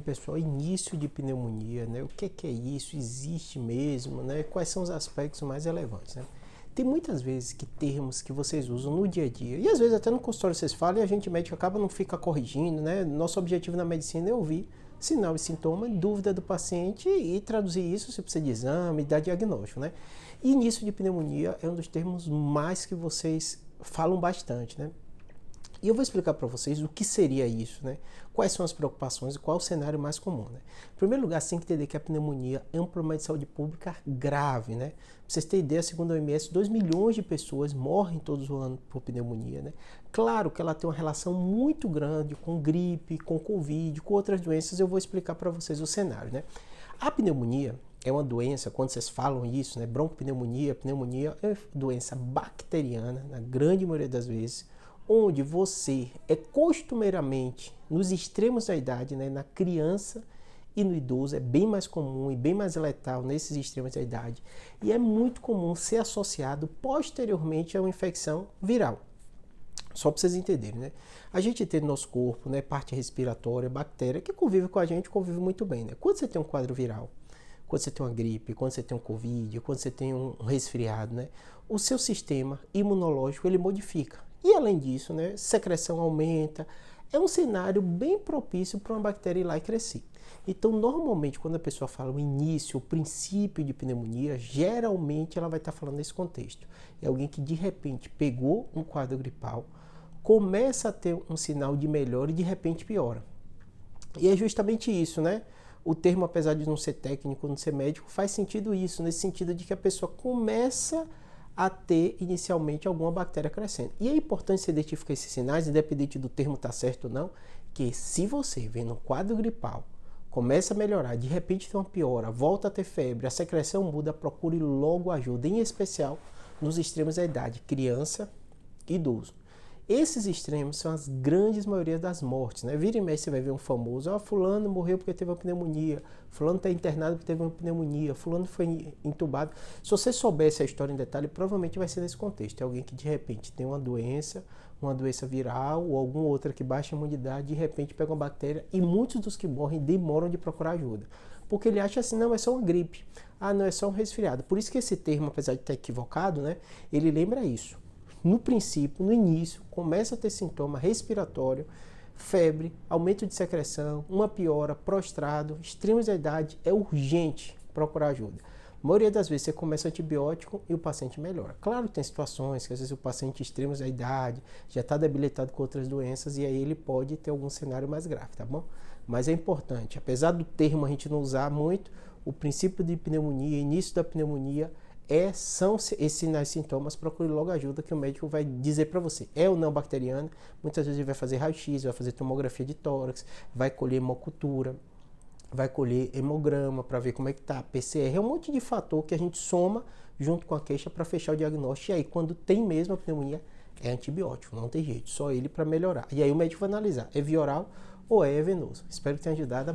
Pessoal, início de pneumonia, né? O que é isso? Existe mesmo, né? Quais são os aspectos mais relevantes, né? Tem muitas vezes que termos que vocês usam no dia a dia, e às vezes até no consultório vocês falam e a gente médico acaba não fica corrigindo, né? Nosso objetivo na medicina é ouvir sinal e sintoma, dúvida do paciente e traduzir isso se precisa de exame, dar diagnóstico, né? E início de pneumonia é um dos termos mais que vocês falam bastante, né? E eu vou explicar para vocês o que seria isso, né? Quais são as preocupações e qual é o cenário mais comum, né? Em primeiro lugar, você tem que entender que a pneumonia é um problema de saúde pública grave, né? Pra vocês terem ideia, segundo a OMS, 2 milhões de pessoas morrem todos os anos por pneumonia, né? Claro que ela tem uma relação muito grande com gripe, com Covid, com outras doenças, eu vou explicar para vocês o cenário, né? A pneumonia é uma doença, quando vocês falam isso, né? Broncopneumonia, pneumonia é doença bacteriana, na grande maioria das vezes, onde você é costumeiramente, nos extremos da idade, né, na criança e no idoso, é bem mais comum e bem mais letal nesses extremos da idade. E é muito comum ser associado posteriormente a uma infecção viral. Só para vocês entenderem, né? A gente tem no nosso corpo, né, parte respiratória, bactéria, que convive com a gente, convive muito bem, né? Quando você tem um quadro viral, quando você tem uma gripe, quando você tem um Covid, quando você tem um resfriado, né? O seu sistema imunológico, ele modifica. E além disso, né, secreção aumenta. É um cenário bem propício para uma bactéria ir lá e crescer. Então, normalmente, quando a pessoa fala o início, o princípio de pneumonia, geralmente ela vai estar falando nesse contexto. É alguém que de repente pegou um quadro gripal, começa a ter um sinal de melhora e de repente piora. E é justamente isso, né? O termo, apesar de não ser técnico, não ser médico, faz sentido isso, nesse sentido de que a pessoa começa a ter inicialmente alguma bactéria crescendo. E é importante você identificar esses sinais, independente do termo estar certo ou não, que se você vê no quadro gripal, começa a melhorar, de repente tem uma piora, volta a ter febre, a secreção muda, procure logo ajuda, em especial nos extremos da idade, criança e idoso. Esses extremos são as grandes maioria das mortes, né? Vira e mexe você vai ver um famoso, fulano morreu porque teve uma pneumonia, fulano está internado porque teve uma pneumonia, fulano foi entubado. Se você soubesse a história em detalhe, provavelmente vai ser nesse contexto. É alguém que de repente tem uma doença viral ou alguma outra que baixa a imunidade, de repente pega uma bactéria e muitos dos que morrem demoram de procurar ajuda. Porque ele acha assim, não, é só uma gripe, não, é só um resfriado. Por isso que esse termo, apesar de estar equivocado, né, ele lembra isso. No princípio, no início, começa a ter sintoma respiratório, febre, aumento de secreção, uma piora, prostrado, extremos da idade, é urgente procurar ajuda. A maioria das vezes você começa antibiótico e o paciente melhora. Claro que tem situações que às vezes o paciente extremos da idade já está debilitado com outras doenças e aí ele pode ter algum cenário mais grave, tá bom? Mas é importante, apesar do termo a gente não usar muito, o princípio de pneumonia, início da pneumonia, são esses sinais e sintomas, procure logo ajuda que o médico vai dizer para você. É ou não bacteriana, muitas vezes ele vai fazer raio-x, vai fazer tomografia de tórax, vai colher hemocultura, vai colher hemograma para ver como é que tá, PCR, é um monte de fator que a gente soma junto com a queixa para fechar o diagnóstico. E aí quando tem mesmo a pneumonia, é antibiótico, não tem jeito, só ele para melhorar. E aí o médico vai analisar, é via oral ou é venoso. Espero que tenha ajudado.